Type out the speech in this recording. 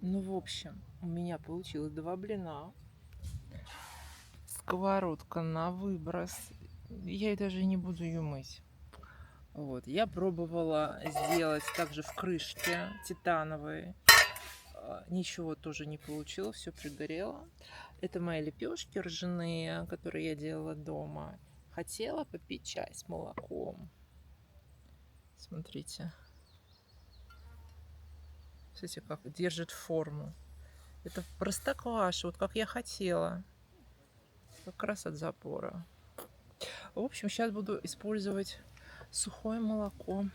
Ну, в общем, у меня получилось 2 блина. Сковородка на выброс. Я и даже не буду ее мыть. Вот. Я пробовала сделать также в крышке титановой. Ничего тоже не получилось, все пригорело. Это мои лепешки ржаные, которые я делала дома. Хотела попить чай с молоком. Смотрите. Смотрите, как держит форму. Это простокваша, вот как я хотела. Как раз от запора. В общем, сейчас буду использовать сухое молоко.